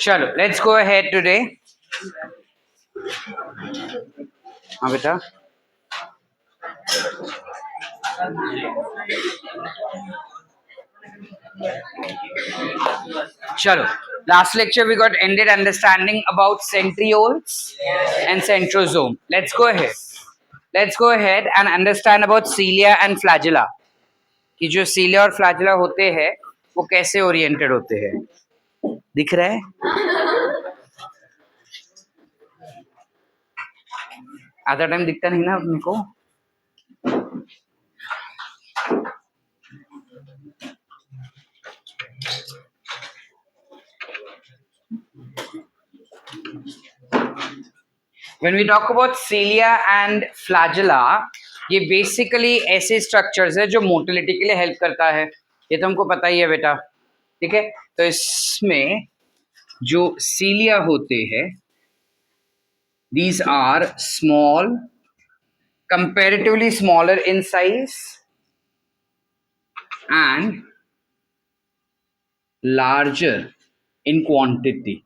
चलो let's go ahead today. हाँ बेटा. चलो, last lecture we got ended understanding about centrioles and centrosome. Let's go ahead. Let's go ahead and understand about cilia and flagella. कि जो cilia और flagella होते हैं वो कैसे oriented होते हैं. दिख रहा है? आधा टाइम दिखता नहीं ना अपने को. When we talk about cilia and flagella, ये बेसिकली ऐसे स्ट्रक्चर्स है जो मोटिलिटी के लिए हेल्प करता है. ये तो हमको पता ही है बेटा. ठीक है. तो इसमें जो सीलिया होते हैं, these are small, comparatively smaller in size and larger in quantity.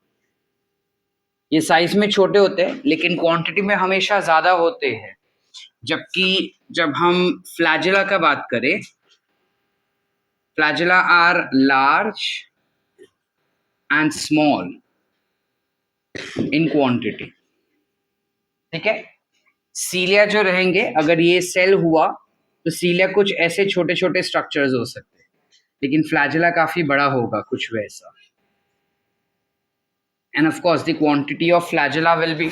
ये साइज में छोटे होते हैं लेकिन क्वांटिटी में हमेशा ज्यादा होते हैं. जबकि जब हम फ्लैजेला का बात करें, flagella are large and small in quantity. ठीक है. सीलिया जो रहेंगे, अगर ये सेल हुआ तो सीलिया कुछ ऐसे छोटे छोटे स्ट्रक्चर्स हो सकते हैं, लेकिन फ्लैजेला काफी बड़ा होगा कुछ वैसा. And of course the quantity of flagella will be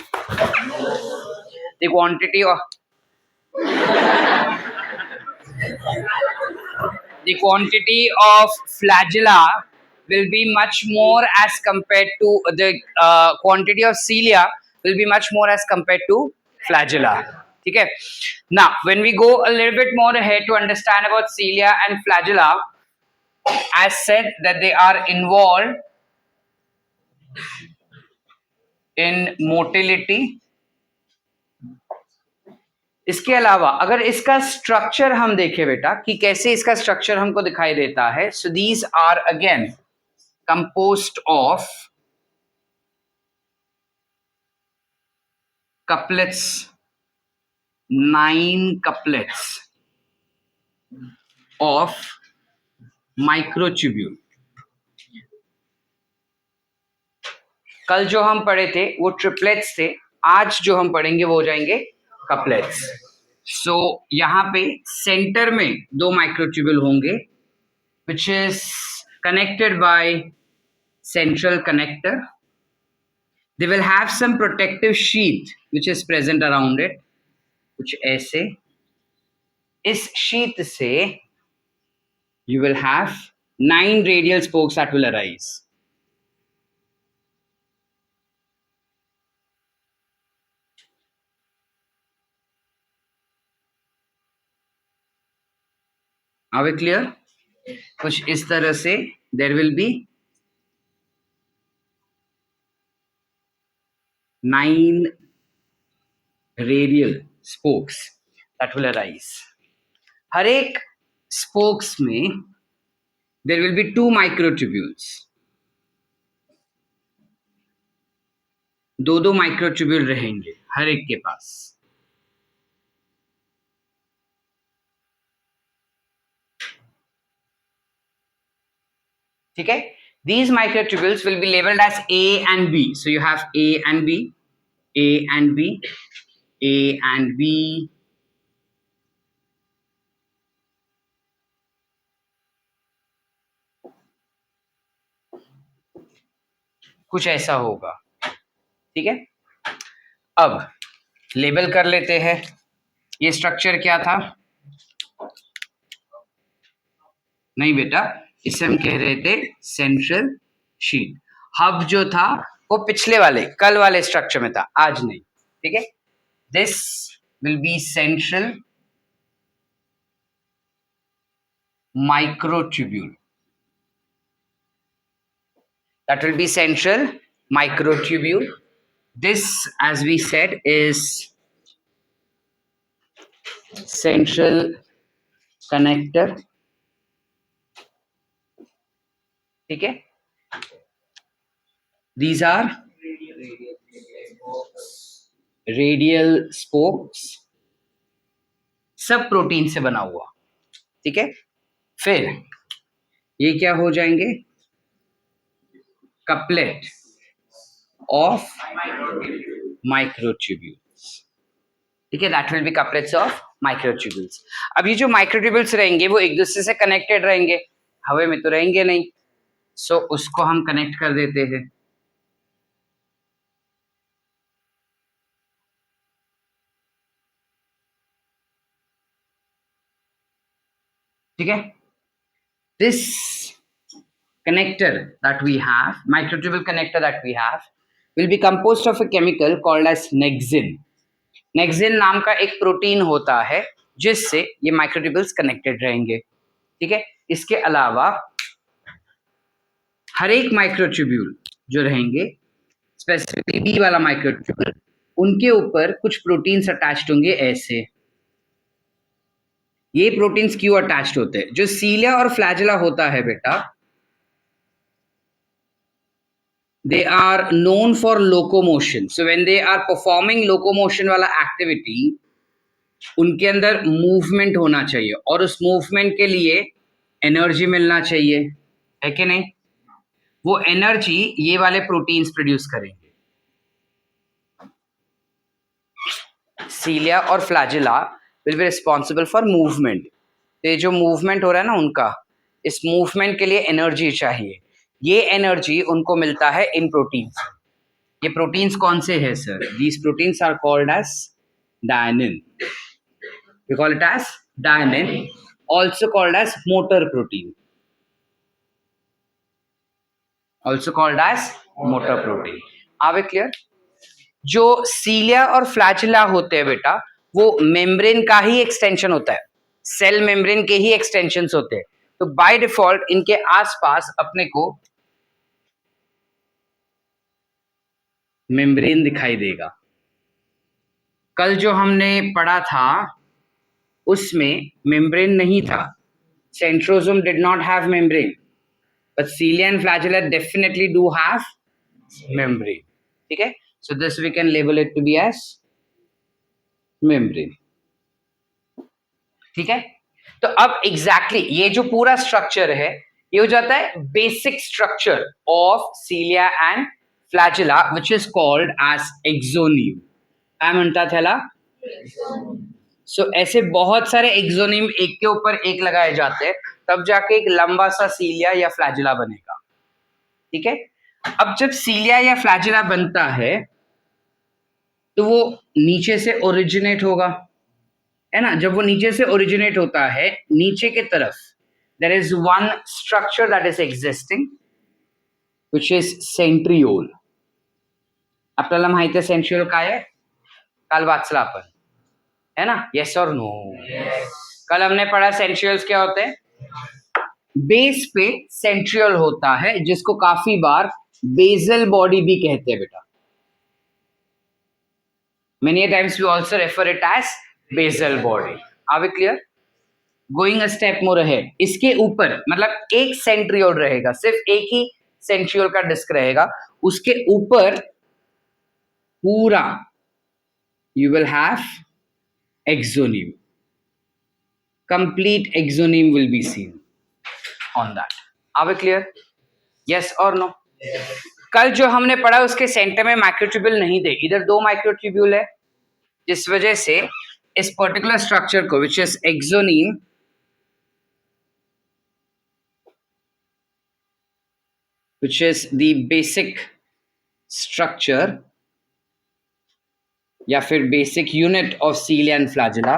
the quantity of flagella will be much more as compared to the quantity of cilia will be much more as compared to flagella. Okay. Now when we go a little bit more ahead to understand about cilia and flagella, as said that they are involved in motility. इसके अलावा अगर इसका structure हम देखें बेटा कि कैसे इसका स्ट्रक्चर हमको दिखाई देता है, so these are again composed of couplets, 9 couplets of microtubule. कल जो हम पढ़े थे वो ट्रिपलेट्स थे, आज जो हम पढ़ेंगे वो हो जाएंगे कपलेट्स. सो यहाँ पे सेंटर में 2 माइक्रोट्यूब्यूल होंगे which is connected by central connector. They will have some protective sheath which is present around it. कुछ ऐसे. इस sheath से you will have 9 radial spokes that will arise. Are we clear? कुछ इस तरह से there will be 9 radial spokes that will arise. हर एक spokes में there will be 2 microtubules. 2 microtubule रहेंगे हर एक के पास. ठीक है. These microtubules will be labeled as A and B. So you have A and B, A and B, A and B. कुछ ऐसा होगा. ठीक है. अब लेबल कर लेते हैं. ये स्ट्रक्चर क्या था? नहीं बेटा, इसे हम कह रहे थे सेंट्रल शीट. हब जो था वो पिछले वाले कल वाले स्ट्रक्चर में था, आज नहीं. ठीक है. This will be central microtubule. That will be central microtubule. This, as we said, is central connector. ठीक है. These are रेडियल स्पोक्स, सब प्रोटीन से बना हुआ, ठीक है। फिर ये क्या हो जाएंगे, कपलेट ऑफ माइक्रोट्यूब्यूल्स, ठीक है, that will be couplets of microtubules. अब ये जो माइक्रोट्यूब्यूल्स रहेंगे वो एक दूसरे से कनेक्टेड रहेंगे, हवा में तो रहेंगे नहीं, सो उसको हम कनेक्ट कर देते हैं, ठीक है। This connector that we have, microtubule connector that we have, will be composed of a chemical called as nexin. Nexin नाम का एक प्रोटीन होता है जिससे ये माइक्रोट्यूब्यूल्स कनेक्टेड रहेंगे, ठीक है। इसके अलावा हर एक माइक्रोट्यूब्यूल जो रहेंगे, स्पेसिफिकली बी वाला माइक्रोट्यूब्यूल, उनके ऊपर कुछ प्रोटीन्स अटैच्ड होंगे ऐसे। ये प्रोटीन्स क्यों अटैच्ड होते हैं, जो सीलिया और फ्लैजेला होता है बेटा, they are known for locomotion. So when they are performing locomotion वाला activity, उनके अंदर मूवमेंट होना चाहिए और उस मूवमेंट के लिए एनर्जी मिलना चाहिए, है कि नहीं। वो एनर्जी ये वाले प्रोटीन्स प्रोड्यूस करेंगे। सीलिया और flagella will be responsible for movement. ये जो मूवमेंट हो रहा है ना उनका, इस मूवमेंट के लिए एनर्जी चाहिए, ये एनर्जी उनको मिलता है इन प्रोटीन्स। ये प्रोटीन्स कौन से हैं sir, these proteins are called as dynein, we call it as dynein, also called as motor protein, also called as motor protein। are we clear? जो सीलिया और फ्लैजिला होते हैं बेटा, वो मेम्ब्रेन का ही एक्सटेंशन होता है, सेल मेम्ब्रेन के ही एक्सटेंशंस होते हैं, तो बाय डिफॉल्ट इनके आसपास अपने को मेम्ब्रेन दिखाई देगा। कल जो हमने पढ़ा था उसमें मेम्ब्रेन नहीं था, centrosome did not have membrane, but cilia and flagella definitely do have membrane, ठीक है। So this we can label it to be as membrane, ठीक है। तो अब एग्जैक्टली ये जो पूरा स्ट्रक्चर है ये हो जाता है basic structure of cilia and flagella which is called as axoneme. काय म्हणतात ह्याला? सो ऐसे बहुत सारे एक्सोनिम एक के ऊपर एक लगाए जाते हैं, तब जाके एक लंबा सा सीलिया या फ्लैजिला बनेगा, ठीक है। अब जब सीलिया या फ्लैजिला बनता है तो वो नीचे से ओरिजिनेट होगा, है ना। जब वो नीचे से ओरिजिनेट होता है, नीचे के तरफ there is one structure that is existing which is centriole. आपल्याला माहिती आहे सेंट्रियोल काय आहे, काल वाचला आपण, है ना, येस और नो? कल हमने पढ़ा सेंट्रियोल्स क्या होते हैं, बेस पे सेंट्रियोल होता है जिसको काफी बार बेसल बॉडी भी कहते हैं बेटा। Many times we also refer it as basal body. Are we clear? Going a step more ahead, इसके ऊपर मतलब एक सेंट्रियोल रहेगा, सिर्फ एक ही सेंट्रियोल का डिस्क रहेगा, उसके ऊपर पूरा you will have exonym, complete exonym will be seen on that. Are we clear? Yes or no? कल जो हमने पढ़ा उसके सेंटर में माइक्रोट्यूब्यूल नहीं थे, इधर दो माइक्रोट्यूब्यूल है, जिस वजह से इस पर्टिकुलर स्ट्रक्चर को which is axoneme which is the basic structure या फिर basic unit of cilia and flagella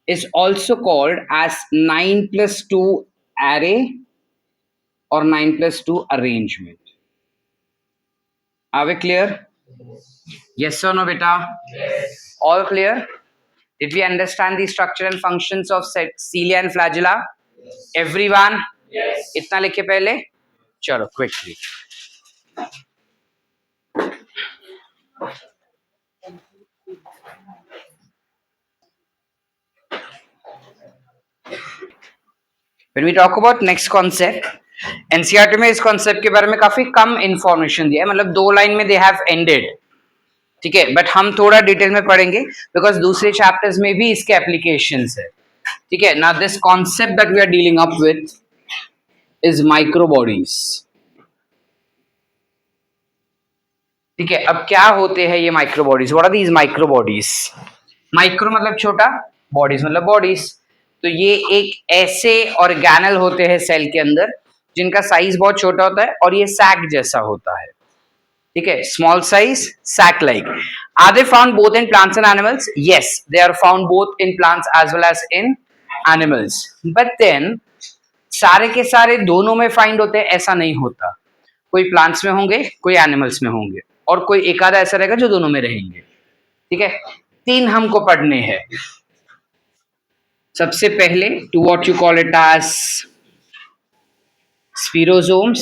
is also called as 9+2 array और 9+2 arrangement. Are we clear? Yes or no beta? Yes. All clear? Did we understand the structure and functions of cilia and flagella? Yes. Everyone? Yes. इतना लिखे पहले, चलो quickly. When we talk about next concept, NCERT में इस concept के बारे में काफी कम इंफॉर्मेशन दिया है, मतलब 2 लाइन में दे हैव एंडेड, ठीक है, बट हम थोड़ा डिटेल में पढ़ेंगे बिकॉज दूसरे चैप्टर्स में भी इसके एप्लीकेशंस है, ठीक है ना। This concept that we are dealing up with is micro bodies, ठीक है। अब क्या होते हैं ये micro bodies? What are these micro bodies? Micro मतलब छोटा, बॉडीज मतलब बॉडीज। तो ये एक ऐसे ऑर्गेनल होते हैं सेल के अंदर जिनका साइज बहुत छोटा होता है और ये सैक जैसा होता है, ठीक है, small size sac like. Are they found both in plants and animals? Yes, they are found both in plants as well as in animals, but then सारे के सारे दोनों में फाइंड होते हैं ऐसा नहीं होता। कोई प्लांट्स में होंगे, कोई एनिमल्स में होंगे, और कोई एक आधा ऐसा रहेगा जो दोनों में रहेंगे, ठीक है। 3 हमको पढ़ने हैं। सबसे पहले to what you call it as spherosomes,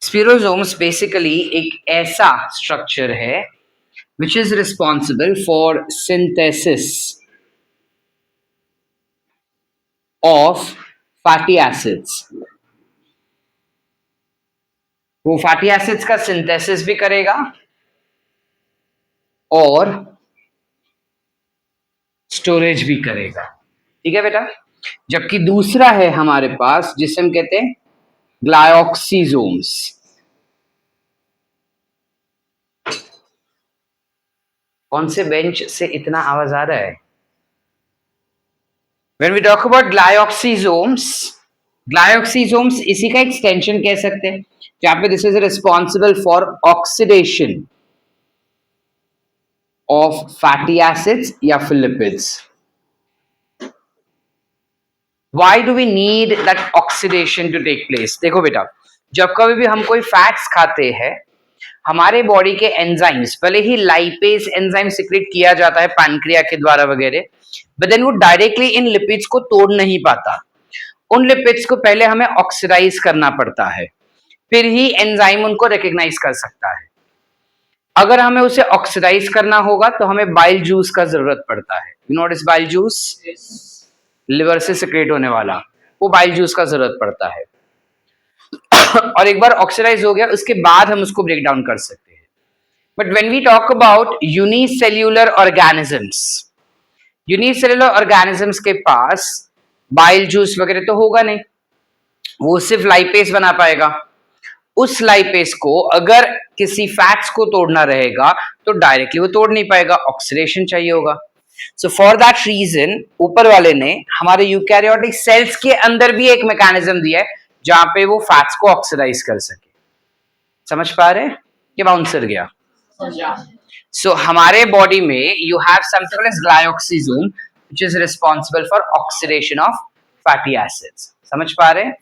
spherosomes basically एक ऐसा स्ट्रक्चर है which is responsible for synthesis of fatty acids. वो फैटी एसिड्स का सिंथेसिस भी करेगा और स्टोरेज भी करेगा, ठीक है बेटा। जबकि दूसरा है हमारे पास जिसे हम कहते हैं ग्लाइऑक्सीजोम्स। कौन से बेंच से इतना आवाज आ रहा है? When we talk about glyoxysomes, ग्लाइऑक्सीसोम्स इसी का एक्सटेंशन कह सकते हैं, जहां पे this is responsible for oxidation of fatty acids या फिर lipids. Why do we need that oxidation to take place? देखो बेटा, जब कभी भी हम कोई फैट्स खाते हैं, हमारे बॉडी के एंजाइम्स, भले ही लाइपेज एंजाइम सिक्रेट किया जाता है पैनक्रिया के द्वारा वगैरह, बट देन वो डायरेक्टली इन लिपिड्स को तोड़ नहीं पाता। उन लिपिड्स को पहले हमें ऑक्सीडाइज करना पड़ता है, फिर ही एंजाइम उनको रिकॉग्नाइज कर सकता है। अगर हमें उसे ऑक्सीडाइज करना होगा तो हमें बाइल जूस का जरूरत पड़ता है। You know what is bile juice? Liver से सिक्रेट होने वाला, वो बाइल जूस का जरूरत पड़ता है। और एक बार ऑक्सीडाइज हो गया उसके बाद हम उसको ब्रेक डाउन कर सकते हैं। But when we talk about unicellular organisms, unicellular organisms के पास बाइल जूस वगैरह तो होगा नहीं, वो सिर्फ लाइपेज बना पाएगा। उस लाइपेज को अगर किसी फैट्स को तोड़ना रहेगा तो डायरेक्टली वो तोड़ नहीं पाएगा, ऑक्सीडेशन चाहिए होगा। सो फॉर दैट रीजन ऊपर वाले ने हमारे यूकैरियोटिक सेल्स के अंदर भी एक मैकेनिज्म दिया है जहां पे वो फैट्स को ऑक्सीडाइज कर सके। समझ पा रहे हैं? ये बाउंसर गया। सो हमारे बॉडी में you have something called as glyoxysome which is responsible for oxidation of fatty acids. समझ पा रहे हैं?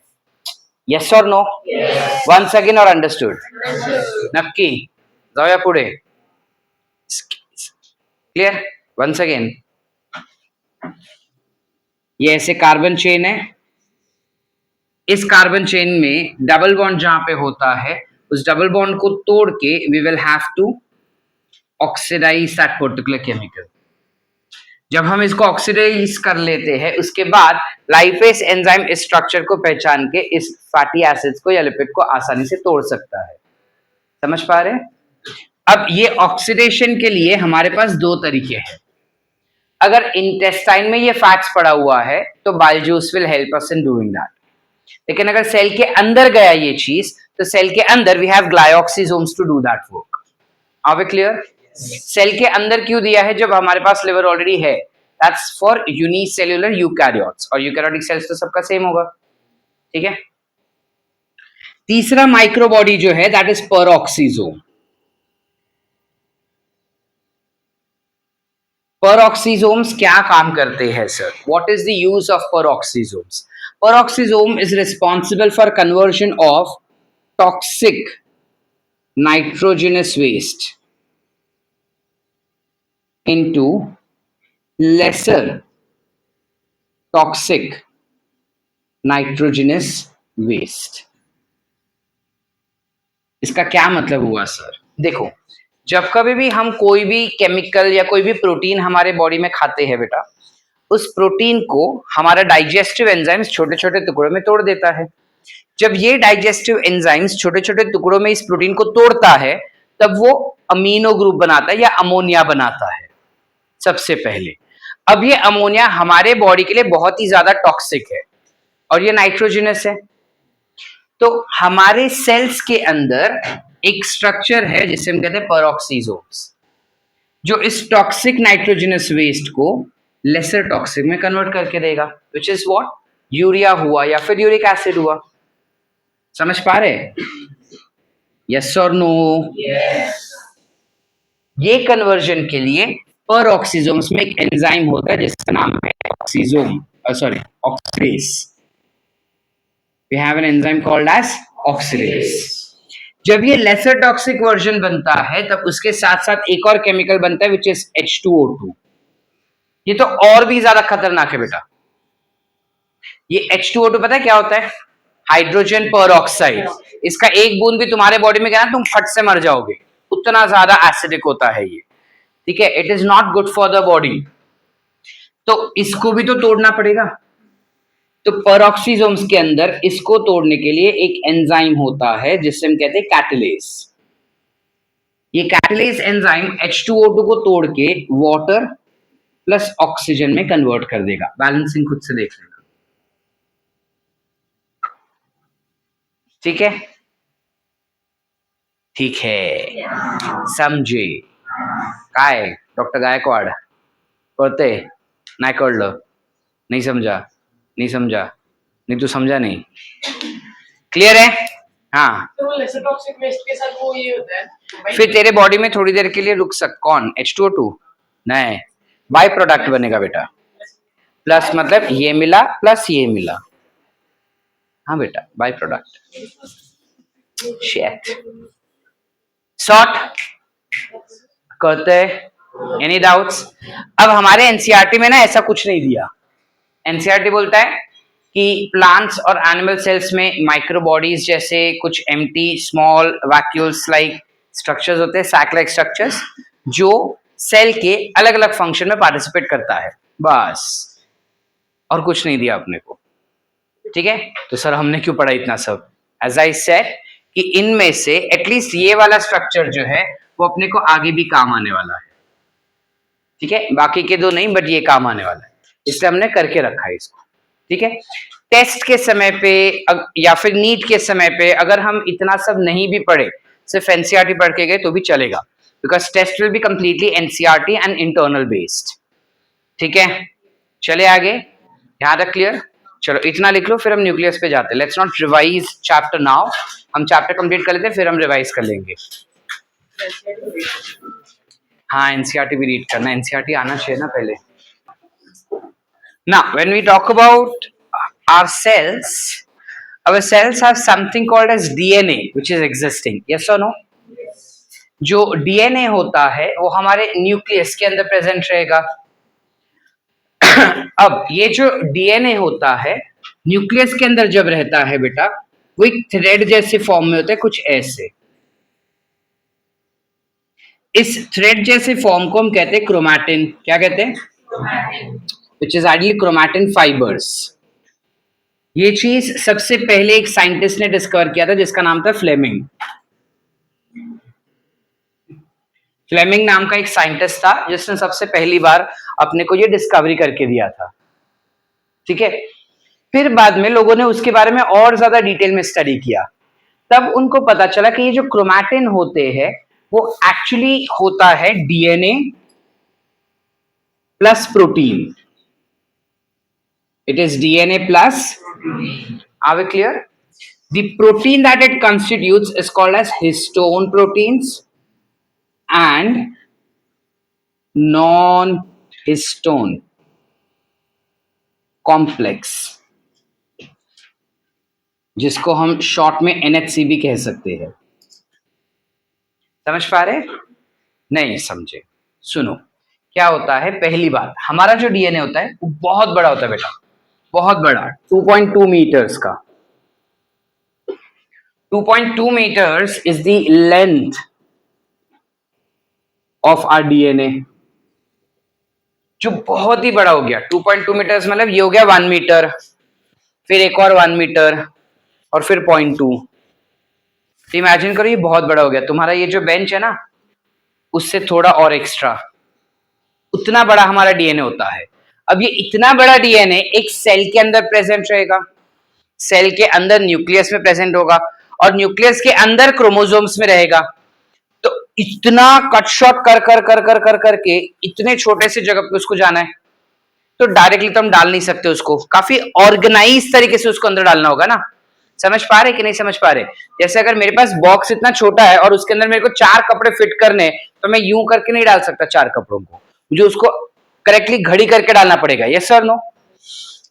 Yes or no? Yes. Once again or understood? नक्की जाऊया पुढे? क्लियर? Once again. ये ऐसे कार्बन चेन है, इस कार्बन चेन में डबल बॉन्ड जहां पे होता है उस डबल बॉन्ड को तोड़ के we will have to oxidise that particular chemical. जब हम इसको ऑक्सीडाइज कर लेते हैं उसके बाद लाइपेज एंजाइम इस स्ट्रक्चर को पहचान के इस फैटी एसिड्स को या लिपिड को आसानी से तोड़ सकता है। समझ पा रहे हैं? अब ये ऑक्सीडेशन के लिए हमारे पास 2 तरीके हैं। अगर इंटेस्टाइन में ये फैट्स पड़ा हुआ है तो bile juice will help us in doing that. लेकिन अगर सेल के अंदर गया ये चीज तो सेल के अंदर we have glyoxysomes to do that work. Are we clear? Cell के अंदर क्यों दिया है जब हमारे पास लिवर ऑलरेडी है? दैट्स फॉर यूनिसेल्यूलर यूकैरियोट्स, और यूकैरियोटिक सेल्स तो सबका सेम होगा, ठीक है। तीसरा माइक्रो बॉडी जो है दैट इज पेरोक्सीसोम। पेरोक्सीसोम्स क्या काम करते हैं sir? What is the use of peroxisomes? Peroxisome is responsible for conversion of toxic nitrogenous waste into lesser toxic nitrogenous waste। इसका क्या मतलब हुआ सर? देखो, जब कभी भी हम कोई भी केमिकल या कोई भी प्रोटीन हमारे बॉडी में खाते हैं बेटा, उस प्रोटीन को हमारा डाइजेस्टिव एंजाइम्स छोटे छोटे टुकड़ों में तोड़ देता है। जब ये डाइजेस्टिव एंजाइम्स छोटे छोटे टुकड़ों में इस प्रोटीन को तोड़ता है, तब वो अमीनो ग्रुप बनाता है या अमोनिया बनाता है सबसे पहले। अब ये अमोनिया हमारे बॉडी के लिए बहुत ही ज्यादा टॉक्सिक है और ये नाइट्रोजनस है। तो हमारे सेल्स के अंदर एक स्ट्रक्चर है जिसे हम कहते हैं पेरोक्सीसोम्स, जो इस टॉक्सिक नाइट्रोजनस वेस्ट को लेसर टॉक्सिक में कन्वर्ट करके देगा, विच इज व्हाट, यूरिया हुआ या फिर यूरिक एसिड हुआ। समझ पा रहे? यस और नो? ये कन्वर्जन के लिए पेरोक्सीसोम्स में एक एंजाइम होता है जिसका नाम है oxysome, sorry oxidase. We have an enzyme called as oxidase. जब ये लेसर टॉक्सिक वर्जन बनता है तब उसके साथ साथ एक और केमिकल बनता है विच इज H2O2। ये तो और भी ज्यादा खतरनाक है बेटा। ये H2O2 पता है क्या होता है? Hydrogen peroxide. इसका एक बूंद भी तुम्हारे बॉडी में गया ना, तुम फट से मर जाओगे, उतना ज्यादा एसिडिक होता है ये। ठीक है, it is not good for the body. तो इसको भी तो तोड़ना पड़ेगा। तो पेरोक्सीसोम्स के अंदर इसको तोड़ने के लिए एक एंजाइम होता है जिसे हम कहते हैं कैटालेज। ये कैटालेज एंजाइम H2O2 को तोड़ के वाटर प्लस ऑक्सीजन में कन्वर्ट कर देगा। बैलेंसिंग खुद से देख लेना, ठीक है? ठीक है, समझे? काय डॉक्टर गायकवाड़ करते नाही कळलं, नहीं समझा, नहीं समझा, नहीं तू समझा नहीं, क्लियर है? हाँ, तो लेसर टॉक्सिक वेस्ट के साथ वो ये होता है, फिर तेरे बॉडी में थोड़ी देर के लिए रुक कौन, H2O2 नहीं, बाय प्रोडक्ट बनेगा बेटा। प्लस मतलब ये मिला प्लस ये मिला, हाँ बेटा, बाय प्रोडक्ट। शेट शॉर्ट करते हैं। Any doubts? अब हमारे एनसीईआरटी में ना ऐसा कुछ नहीं दिया। एनसीईआरटी बोलता है कि प्लांट्स और एनिमल सेल्स में माइक्रोबॉडीज जैसे कुछ empty small vacuoles like structures होते हैं, सैक लाइक स्ट्रक्चर्स, जो सेल के अलग अलग फंक्शन में पार्टिसिपेट करता है, बस, और कुछ नहीं दिया अपने को। ठीक है, तो सर हमने क्यों पढ़ा इतना सब? एज आई सेड कि इनमें से एटलीस्ट ये वाला स्ट्रक्चर जो है वो अपने को आगे भी काम आने वाला है। ठीक है, बाकी के दो नहीं, बट ये काम आने वाला है, इसलिए हमने करके रखा है इसको। ठीक है, टेस्ट के समय पे या फिर नीट के समय पे अगर हम इतना सब नहीं भी पढ़े, सिर्फ एनसीईआरटी पढ़ के गए तो भी चलेगा, because test will be completely NCERT and internal based. ठीक है, चले आगे, यहाँ तक क्लियर? चलो इतना लिख लो, फिर हम न्यूक्लियस पे जाते हैं। Let's not revise chapter now, हम चैप्टर कंप्लीट कर लेते हैं फिर हम रिवाइज कर लेंगे। हाँ, एनसीईआरटी भी रीड करना, एनसीईआरटी आना चाहिए ना पहले। Now, when we talk about our cells have something called as DNA, which is existing. Yes or no? जो DNA होता है वो हमारे न्यूक्लियस के अंदर प्रेजेंट रहेगा। अब ये जो DNA होता है न्यूक्लियस के अंदर जब रहता है बेटा, वो एक थ्रेड जैसे फॉर्म में होता है, कुछ ऐसे। इस थ्रेड जैसे फॉर्म को हम कहते हैं क्रोमैटिन। क्या कहते हैं? Which is ideally chromatin fibres. ये चीज सबसे पहले एक साइंटिस्ट ने डिस्कवर किया था जिसका नाम था फ्लेमिंग। फ्लेमिंग नाम का एक साइंटिस्ट था जिसने सबसे पहली बार अपने को ये डिस्कवरी करके दिया था। ठीक है, फिर बाद में लोगों ने उसके बारे में और ज्यादा डिटेल में स्टडी किया, तब उनको पता चला कि ये जो क्रोमैटिन होते हैं वो एक्चुअली होता है DNA plus protein. It is DNA plus. Are we clear? The protein that it constitutes is called as histone proteins and non-histone complex, जिसको हम शॉर्ट में NHC भी कह सकते हैं। समझ पा रहे? नहीं समझे? सुनो, क्या होता है, पहली बात, हमारा जो डीएनए होता है वो बहुत बड़ा होता है बेटा, बहुत बड़ा, 2.2 मीटर्स का। 2.2 meters is the length of our DNA। जो बहुत ही बड़ा हो गया। 2.2 मीटर्स मतलब ये हो गया 1 मीटर, फिर एक और 1 मीटर और फिर 0.2। तो इमेजिन करो ये बहुत बड़ा हो गया। तुम्हारा ये जो बेंच है ना उससे थोड़ा और एक्स्ट्रा, उतना बड़ा हमारा डीएनए होता है। अब ये इतना बड़ा डीएनए एक सेल के अंदर प्रेजेंट रहेगा, सेल के अंदर न्यूक्लियस में प्रेजेंट होगा और न्यूक्लियस के अंदर क्रोमोसोम्स में रहेगा। तो इतना कट शॉट कर कर कर कर कर करके इतने छोटे से जगह पे उसको जाना है, तो डायरेक्टली तो हम डाल नहीं सकते उसको, काफी ऑर्गेनाइज तरीके से उसको अंदर डालना होगा ना। समझ पा रहे कि नहीं समझ पा रहे? जैसे अगर मेरे पास बॉक्स इतना छोटा है और उसके अंदर मेरे को 4 कपड़े फिट करने, तो मैं यूं करके नहीं डाल सकता 4 कपड़ों को, मुझे उसको करेक्टली घड़ी करके डालना पड़ेगा। Yes sir no?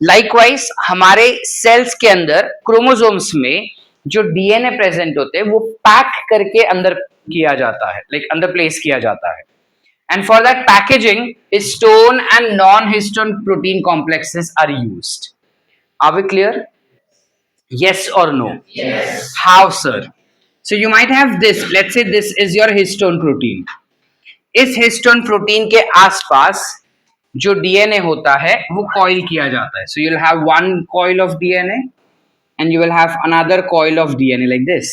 लाइकवाइज हमारे सेल्स के अंदर क्रोमोसोम्स में जो डीएनए प्रेजेंट होते हैं वो पैक करके अंदर किया जाता है, लाइक अंदर प्लेस किया जाता है। And for that packaging, histone and non-histone protein complexes are used. Are we clear? Yes or no? Yes. How, sir? So you might have this. Let's say this is your histone protein. इस histone protein के आसपास जो DNA होता है वो coil किया जाता है. So you'll have one coil of DNA and you will have another coil of DNA like this.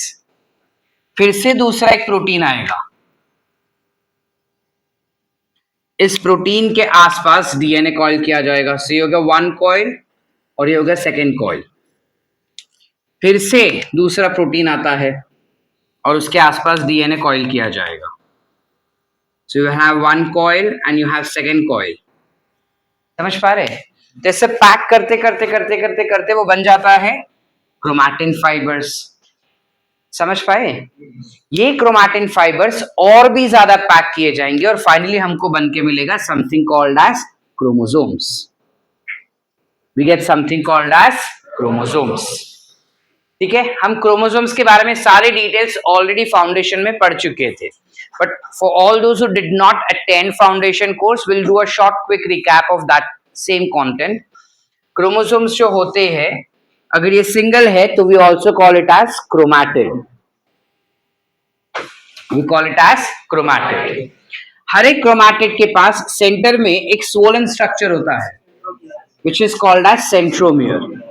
फिर से दूसरा एक प्रोटीन आएगा, इस प्रोटीन के आसपास डीएनए कॉइल किया जाएगा। सो ये होगा 1 कॉइल और ये होगा 2nd कॉइल। फिर से दूसरा प्रोटीन आता है और उसके आसपास डीएनए कॉइल किया जाएगा। So you have 1 coil and you have 2nd coil. समझ पा रहे? जैसे पैक करते करते करते करते करते वो बन जाता है क्रोमैटिन फाइबर्स। समझ पाए? ये क्रोमैटिन फाइबर्स और भी ज्यादा पैक किए जाएंगे और फाइनली हमको बन के मिलेगा something called as chromosomes. We get something called as chromosomes. ठीक है, हम क्रोमोसोम्स के बारे में सारे डिटेल्स ऑलरेडी फाउंडेशन में पढ़ चुके थे, but for all those who did not attend foundation course, will do a short quick recap of that same content. Chromosomes जो होते हैं, अगर ये सिंगल है तो we also call it as chromatid. We call it as chromatid. हर एक chromatid के पास सेंटर में एक स्वोलन स्ट्रक्चर होता है which is called as centromere.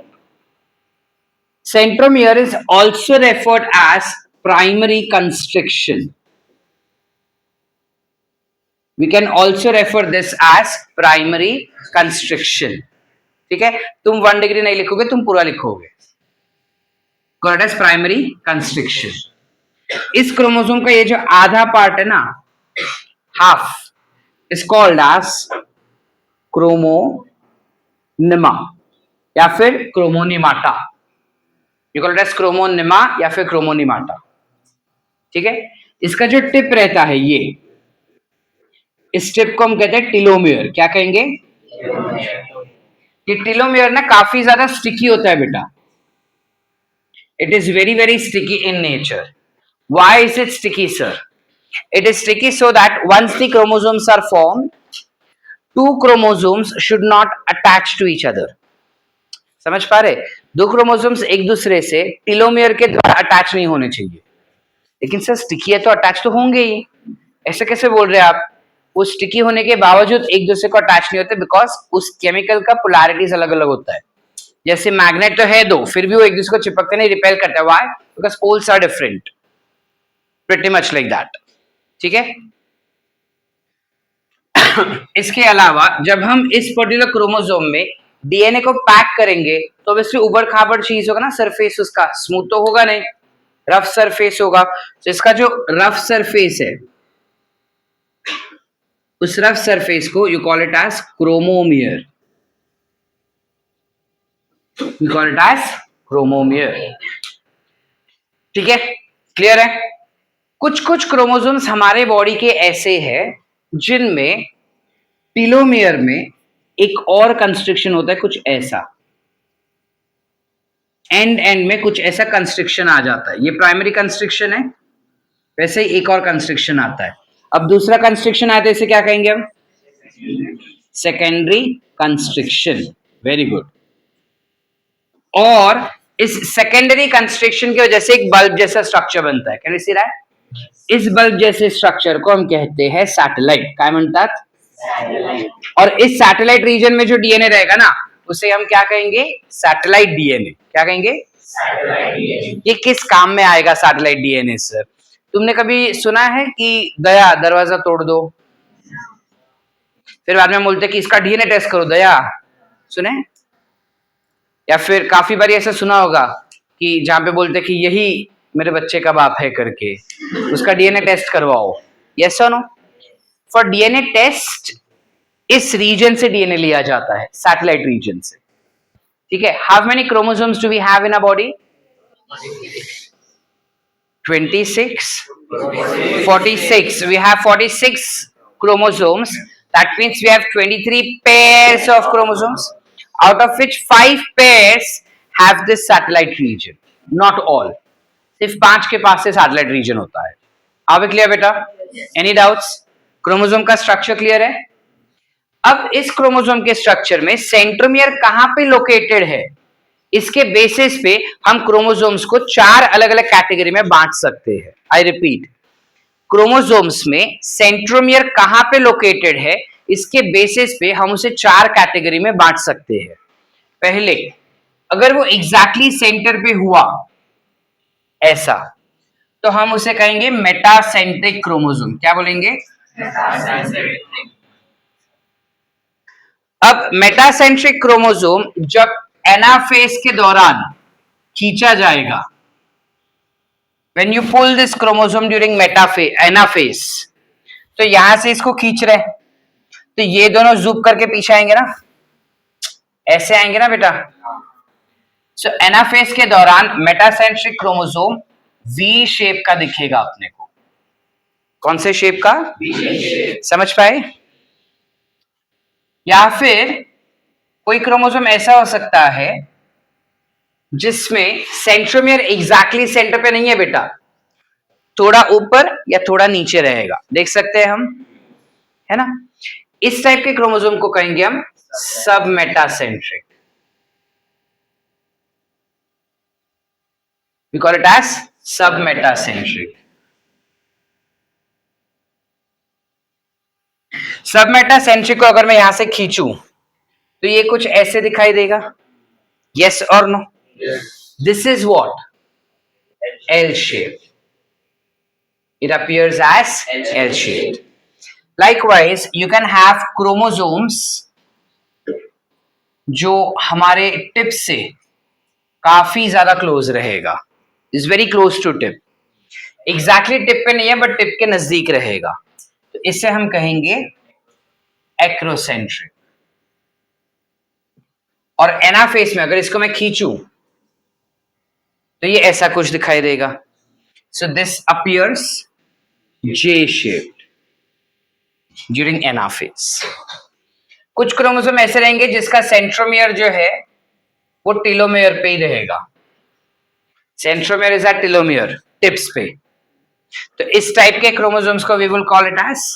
Centromere is also referred as primary constriction. We can also refer this as primary constriction. ठीक है, तुम 1 डिग्री नहीं लिखोगे, तुम पूरा लिखोगे। Called as primary constriction. इस क्रोमोसोम का ये जो आधा पार्ट है ना, हाफ, is called as क्रोमोनिमा या फिर क्रोमोनिमाटा। You call it as क्रोमोनिमा या फिर क्रोमोनिमाटा। ठीक है, इसका जो टिप रहता है इस टिप को हम कहते हैं टीलोमियर। क्या कहेंगे? कि टीलोमियर ना काफी ज्यादा स्टिकी होता है बेटा। It is very very sticky in nature. Why is it sticky sir? It is sticky so that once the chromosomes are formed, 2 chromosomes should not attach to each other. समझ पा रहे? 2 chromosomes एक दूसरे से telomere के द्वारा attach नहीं होने चाहिए। लेकिन सर स्टिकी है तो अटैच तो होंगे ही, ऐसे कैसे बोल रहे हैं आप? वो स्टिकी होने के बावजूद एक दूसरे को अटैच नहीं होते, बिकॉज उस केमिकल का पोलैरिटीज अलग अलग होता है। जैसे मैग्नेट तो है 2, फिर भी वो एक दूसरे को चिपकते नहीं, रिपेल करता है। Why? Because poles are different, pretty much like that. ठीक है, इसके अलावा जब हम इस पर्टिकुलर क्रोमोसोम में डीएनए को पैक करेंगे तो ऑब्वियसली उबड़ खाबड़ चीज होगा ना, सरफेस उसका स्मूथ तो होगा नहीं, रफ सरफेस होगा। तो इसका जो रफ सरफेस है, उस रफ सरफेस को you call it as chromomere. You call it as chromomere. ठीक है, क्लियर है? कुछ कुछ क्रोमोसोम्स हमारे बॉडी के ऐसे हैं जिनमें टीलोमियर में एक और कंस्ट्रिक्शन होता है, कुछ ऐसा एंड में कुछ ऐसा कंस्ट्रिक्शन आ जाता है। ये प्राइमरी कंस्ट्रिक्शन है, वैसे ही एक और कंस्ट्रिक्शन आता है। अब दूसरा कंस्ट्रिक्शन आता है, इसे क्या कहेंगे हम? Secondary constriction. Very good. और इस सेकेंडरी कंस्ट्रिक्शन की वजह से एक बल्ब जैसा स्ट्रक्चर बनता है। Can you see that? इस बल्ब जैसे स्ट्रक्चर को हम कहते हैं सैटेलाइट। काय म्हणतात? और इस सैटेलाइट रीजन में जो डीएनए रहेगा ना, उसे हम क्या कहेंगे? Satellite DNA. क्या कहेंगे? ये किस काम में आएगा सैटेलाइट डीएनए सर? तुमने कभी सुना है कि दया दरवाजा तोड़ दो, फिर बाद में बोलते कि इसका डीएनए टेस्ट करो? दया सुने? या फिर काफी बार ऐसा सुना होगा कि जहां पे बोलते कि यही मेरे बच्चे का बाप है करके, उसका डीएनए टेस्ट करवाओ। यस और नो? फॉर डीएनए टेस्ट इस रीजन से डीएनए लिया जाता है, सैटेलाइट रीजन से। ठीक है? How many chromosomes do we have in a body? 26, 46. We have 46 chromosomes. That means we have 23 pairs of chromosomes, out of which 5 pairs have this satellite region. Not all. सिर्फ 5 के पास से satellite reason होता है। आप clear बेटा? Any doubts? Chromosome का structure clear है? अब इस क्रोमोसोम के स्ट्रक्चर में सेंट्रोमियर कहां पे लोकेटेड है, इसके बेसिस पे हम क्रोमोसोम्स को 4 अलग अलग कैटेगरी में बांट सकते हैं। आई रिपीट, क्रोमोसोम्स में सेंट्रोमियर कहां पे लोकेटेड है, इसके बेसिस पे हम उसे 4 कैटेगरी में बांट सकते हैं। पहले, अगर वो एग्जैक्टली सेंटर पे हुआ ऐसा, तो हम उसे कहेंगे मेटासेंट्रिक क्रोमोसोम। क्या बोलेंगे? अब मेटासेंट्रिक क्रोमोसोम जब एनाफेज के दौरान खींचा जाएगा, when you pull this chromosome during anaphase, तो यहां से इसको खींच रहे, तो ये दोनों जूप करके पीछे आएंगे ना, ऐसे आएंगे ना बेटा। सो एनाफेज के दौरान मेटासेंट्रिक क्रोमोसोम वी शेप का दिखेगा अपने को। कौन से शेप का? समझ पाए? या फिर कोई क्रोमोसोम ऐसा हो सकता है जिसमें सेंट्रोमियर एग्जैक्टली सेंटर पे नहीं है बेटा, थोड़ा ऊपर या थोड़ा नीचे रहेगा। देख सकते हैं हम, है ना? इस टाइप के क्रोमोसोम को कहेंगे हम submetacentric. We call it as submetacentric. Submetacentric को अगर मैं यहां से खींचूं तो ये कुछ ऐसे दिखाई देगा। यस और no? This is what? L shape. It appears as L shape. Likewise, you can have chromosomes जो हमारे टिप से काफी ज्यादा क्लोज रहेगा, is very close to tip. Exactly tip पे नहीं है बट टिप के नजदीक रहेगा, तो इसे हम कहेंगे एक्रोसेंट्रिक। और एनाफेज में अगर इसको मैं खींचूं तो ये ऐसा कुछ दिखाई देगा। So this appears J shaped during anaphase. कुछ क्रोमोसोम ऐसे रहेंगे जिसका सेंट्रोमियर जो है वो टेलोमियर पे ही रहेगा। Centromere is at telomere tips पे, तो इस टाइप के क्रोमोसोम्स को we will call it as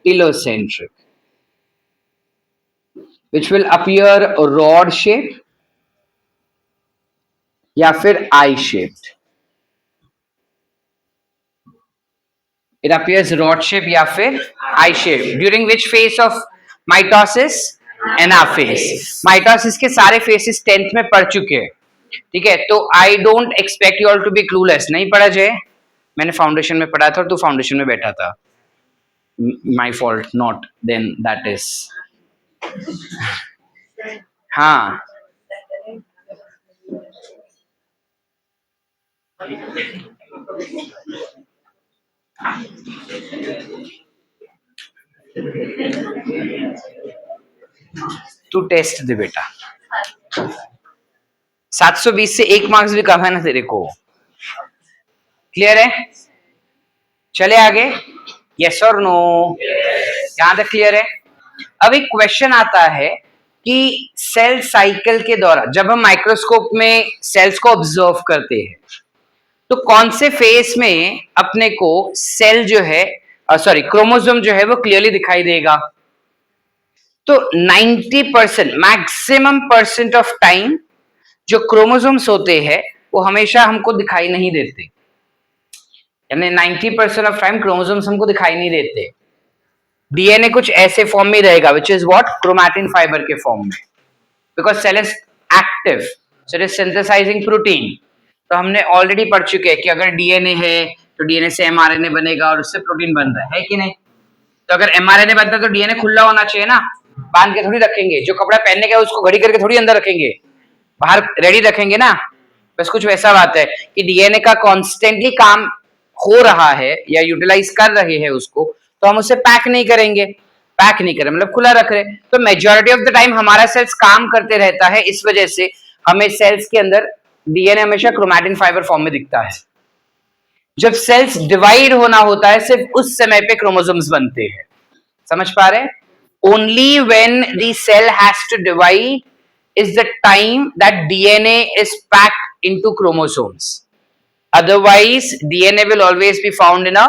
telocentric, which will appear rod shape या फिर I shaped। It appears rod shape या फिर I shape during which phase of mitosis? Anaphase. Mitosis के सारे फेसेस 10th में पढ़ चुके हैं, ठीक है? तो I don't expect you all to be clueless. नहीं पढ़ा जाए, मैंने फाउंडेशन में पढ़ा था और तू फाउंडेशन में बैठा था। My fault not, then that is हाँ। तू टेस्ट दे बेटा, 720 से 1 मार्क्स भी कम है ना तेरे को। क्लियर है? चले आगे। यस और नो? यहां तक क्लियर है? अब एक क्वेश्चन आता है कि सेल साइकिल के दौरान जब हम माइक्रोस्कोप में सेल्स को ऑब्जर्व करते हैं तो कौन से फेस में अपने को सेल जो है क्रोमोसोम जो है वो क्लियरली दिखाई देगा? तो 90% मैक्सिमम परसेंट ऑफ टाइम जो क्रोमोसोम्स होते हैं वो हमेशा हमको दिखाई नहीं देते, यानी 90% ऑफ टाइम क्रोमोसोम्स हमको दिखाई नहीं देते। डीएनए कुछ ऐसे फॉर्म में रहेगा, which is what, chromatin fibre के फॉर्म में, because cell is active, so it is synthesising protein. तो हमने ऑलरेडी पढ़ चुके हैं कि अगर डीएनए है तो डीएनए से एमआरएनए बनेगा और उससे प्रोटीन बन रहा है कि नहीं। तो अगर एमआरएनए बनता है तो डीएनए खुला होना चाहिए ना, बांध के थोड़ी रखेंगे, जो कपड़ा पहनने का उसको घड़ी करके थोड़ी अंदर रखेंगे, बाहर रेडी रखेंगे ना। बस कुछ वैसा बात है कि डीएनए का कॉन्स्टेंटली काम हो रहा है या यूटिलाइज कर रहे हैं उसको, तो हम उसे पैक नहीं करेंगे, पैक नहीं करें मतलब खुला रख रहे। तो मेजॉरिटी ऑफ द टाइम हमारा सेल्स काम करते रहता है, इस वजह से हमें सेल्स के अंदर डीएनए हमेशा क्रोमैटिन फाइबर फॉर्म में दिखता है। जब सेल्स डिवाइड होना होता है सिर्फ उस समय पे क्रोमोसोम्स बनते हैं, समझ पा रहे हैं? Only when the cell has to divide is the time that DNA is packed into chromosomes. Otherwise, DNA will always be found in a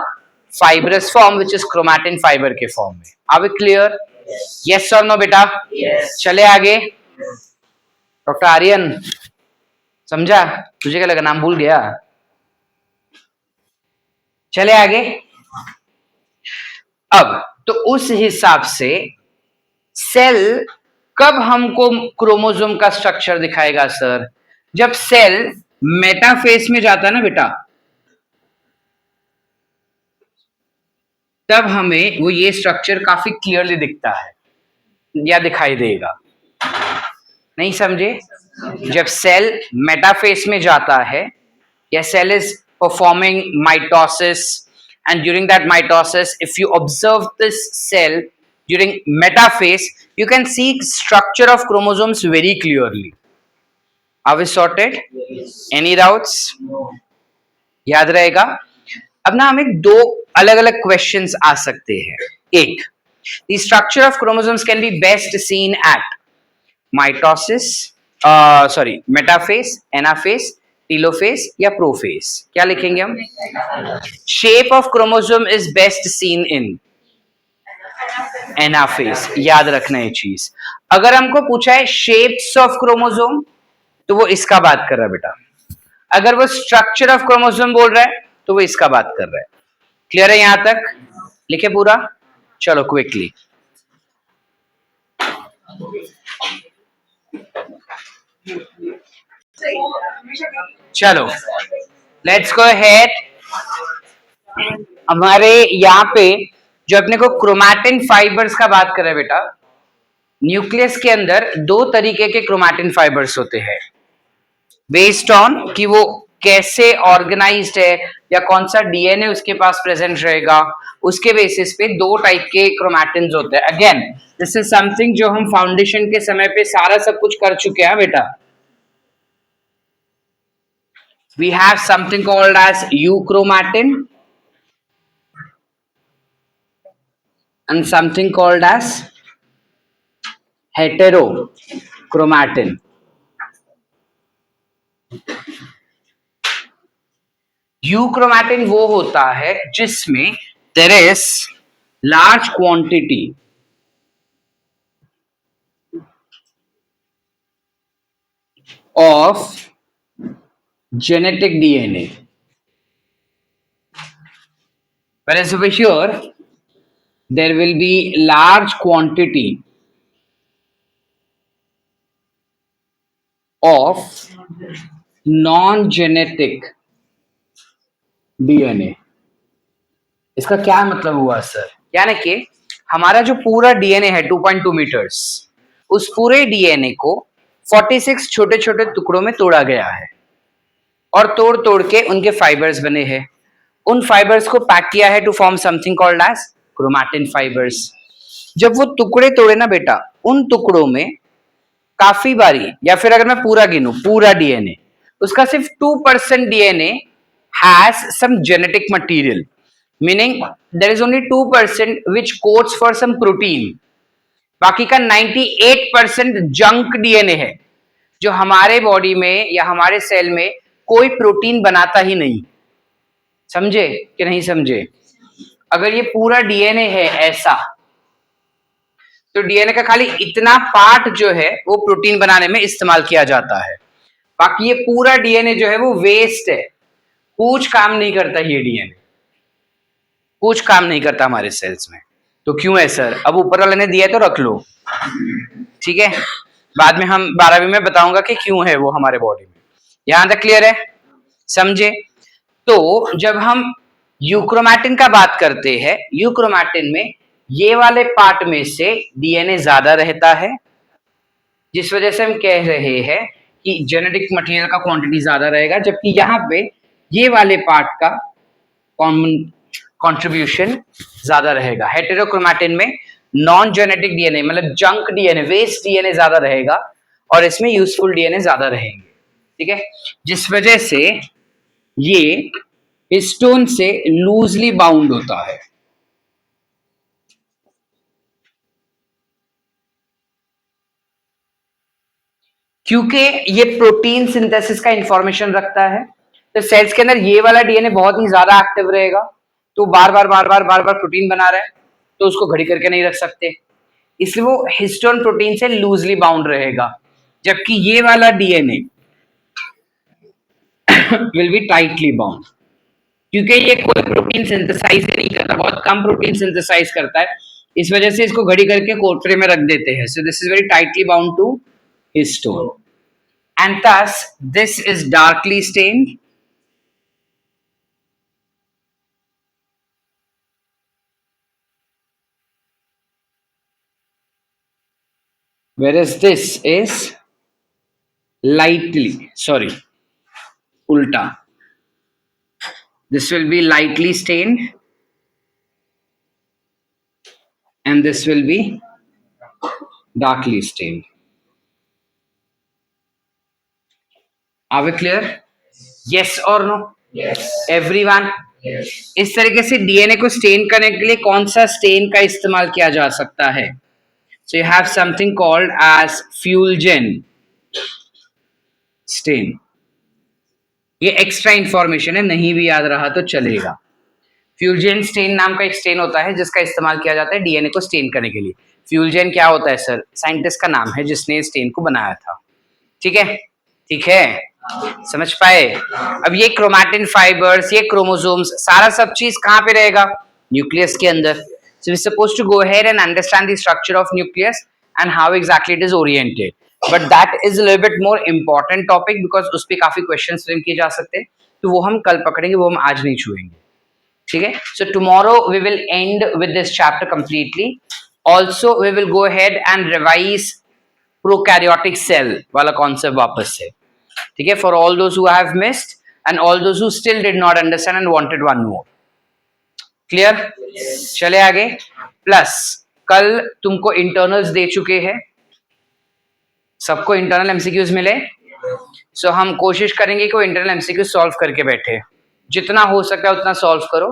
fibrous form, which is chromatin fiber के form में. Are we clear? Yes or no, बेटा? Yes. चले आगे. Doctor Aryan, समझा? तुझे क्या लगा, नाम भूल गया? चले आगे. अब तो उस हिसाब से सेल कब हमको क्रोमोसोम का स्ट्रक्चर दिखाएगा सर? जब सेल मेटाफेज में जाता है ना बेटा, तब हमें वो ये स्ट्रक्चर काफी क्लियरली दिखता है या दिखाई देगा। नहीं समझे? जब सेल मेटाफेज में जाता है या cell is performing mitosis, and during that mitosis if you observe this cell during metaphase, you can see structure of chromosomes very clearly. Are we sorted? Yes. Any doubts? No. याद रहेगा। अब ना हमें दो अलग अलग क्वेश्चंस आ सकते हैं। एक, the structure of chromosomes can be best seen at mitosis, metaphase, anaphase, telophase या prophase। क्या लिखेंगे हम? Shape of chromosome is best seen in anaphase. याद रखना ये चीज। अगर हमको पूछा है शेप्स ऑफ क्रोमोसोम, तो वो इसका बात कर रहा है बेटा। अगर वो स्ट्रक्चर ऑफ क्रोमोसोम बोल रहा है तो वो इसका बात कर रहा है। क्लियर है यहां तक? लिखे पूरा? चलो क्विकली। चलो लेट्स गो अहेड। हमारे यहाँ पे जो अपने को क्रोमैटिन फाइबर्स का बात कर रहे हैं बेटा, न्यूक्लियस के अंदर दो तरीके के क्रोमैटिन फाइबर्स होते हैं, बेस्ड ऑन कि वो कैसे ऑर्गेनाइज्ड है या कौन सा डीएनए उसके पास प्रेजेंट रहेगा, उसके बेसिस पे दो टाइप के क्रोमैटिन्स होते हैं। अगेन दिस इज समथिंग जो हम फाउंडेशन के समय पे सारा सब कुछ कर चुके हैं बेटा। We have something called as euchromatin and something called as heterochromatin. Euchromatin वो होता है जिसमें there is large quantity of genetic DNA, whereas over here there will be large quantity of non-genetic DNA। इसका क्या मतलब हुआ सर? यानी कि हमारा जो पूरा डीएनए है 2.2 मीटर्स, उस पूरे डीएनए को 46 छोटे छोटे टुकड़ों में तोड़ा गया है और तोड़ तोड़ के उनके फाइबर्स बने हैं। उन फाइबर्स को पैक किया है to form something called as chromatin fibres. जब वो टुकड़े तोड़े ना बेटा, उन टुकड़ों में काफी बारी, या फिर अगर मैं पूरा गिनूं पूरा डीएनए, उसका सिर्फ 2% DNA has some genetic material, meaning there is only 2% which codes for some protein. बाकी का 98% जंक डीएनए है जो हमारे बॉडी में या हमारे सेल में कोई प्रोटीन बनाता ही नहीं। समझे कि नहीं समझे? अगर ये पूरा डीएनए है ऐसा, तो डीएनए का खाली इतना पार्ट जो है वो प्रोटीन बनाने में इस्तेमाल किया जाता है। बाकी ये पूरा डीएनए जो है वो वेस्ट है, कुछ काम नहीं करता। ये डीएनए कुछ काम नहीं करता हमारे सेल्स में। तो क्यों है सर? अब ऊपर वाले ने दिया है तो रख लो, ठीक है। बाद में हम 12वीं में बताऊंगा कि क्यों है वो हमारे बॉडी में। यहां तक क्लियर है? समझे? तो जब हम यूक्रोमैटिन का बात करते हैं, यूक्रोमैटिन में ये वाले पार्ट में से डीएनए ज्यादा रहता है, जिस वजह से हम कह रहे हैं कि जेनेटिक मटेरियल का क्वांटिटी ज्यादा रहेगा, जबकि यहाँ पे ये वाले पार्ट का कॉमन कंट्रीब्यूशन ज्यादा रहेगा। हेटेरोक्रोमैटिन में नॉन जेनेटिक डीएनए मतलब जंक डीएनए, वेस्ट डीएनए ज्यादा रहेगा और इसमें यूजफुल डीएनए ज्यादा रहेंगे, ठीक है। जिस वजह से ये हिस्टोन से लूजली बाउंड होता है। क्योंकि ये प्रोटीन सिंथेसिस का इंफॉर्मेशन रखता है, तो सेल्स के अंदर ये वाला डीएनए बहुत ही ज्यादा एक्टिव रहेगा, तो बार बार प्रोटीन बना रहा है, तो उसको घड़ी करके नहीं रख सकते, इसलिए वो हिस्टोन प्रोटीन से लूजली बाउंड रहेगा। जबकि ये वाला DNA will be tightly bound, क्योंकि ये कोई प्रोटीन सिंथेसाइज नहीं करता, बहुत कम प्रोटीन सिंथेसाइज करता है, इस वजह से इसको घड़ी करके कोटरे में रख देते हैं। So this is very tightly bound to histone and thus this is darkly stained, whereas this is lightly, sorry, ulta, this will be lightly stained and this will be darkly stained. Are we clear? Yes or no? Yes. Everyone? Yes. इस तरीके से DNA को stand करने के लिए कौन सा stand का इस्तेमाल किया जा सकता है? So you have something called as Fulgen stain. ये एक्स्ट्रा इंफॉर्मेशन है, नहीं भी याद रहा तो चलेगा। फ्यूलजेन स्टेन नाम का एक स्टेन होता है जिसका इस्तेमाल किया जाता है डीएनए को स्टेन करने के लिए। फ्यूलजेन क्या होता है सर? साइंटिस्ट का नाम है जिसने स्टेन को बनाया था, ठीक है, ठीक है, समझ पाए? अब ये क्रोमैटिन फाइबर्स, ये क्रोमोसोम्स, सारा सब चीज कहाँ पे रहेगा? न्यूक्लियस के अंदर। So we're supposed to go ahead and understand the structure of nucleus and how exactly it is oriented. But that is a little bit more important topic because उस पे काफी questions फ्रेम किए जा सकते हैं, तो वो हम कल पकड़ेंगे, वो हम आज नहीं छुएंगे, ठीक है। So tomorrow we will end with this chapter completely. Also we will go ahead and revise prokaryotic cell वाला concept वापस से, ठीक है, for all those who have missed and all those who still did not understand and wanted one more. Clear? चले आगे। Plus कल तुमको internals दे चुके हैं, सबको इंटरनल एमसीक्यूज मिले, सो हम कोशिश करेंगे कि वो इंटरनल एमसीक्यूज सॉल्व करके बैठे, जितना हो सका उतना सॉल्व करो,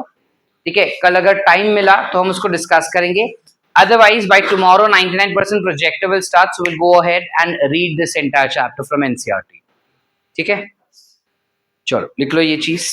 ठीक है। कल अगर टाइम मिला तो हम उसको डिस्कस करेंगे, otherwise by tomorrow 99% projector will start, so will go ahead and read this entire chapter from NCERT, ठीक है। चलो लिख लो ये चीज।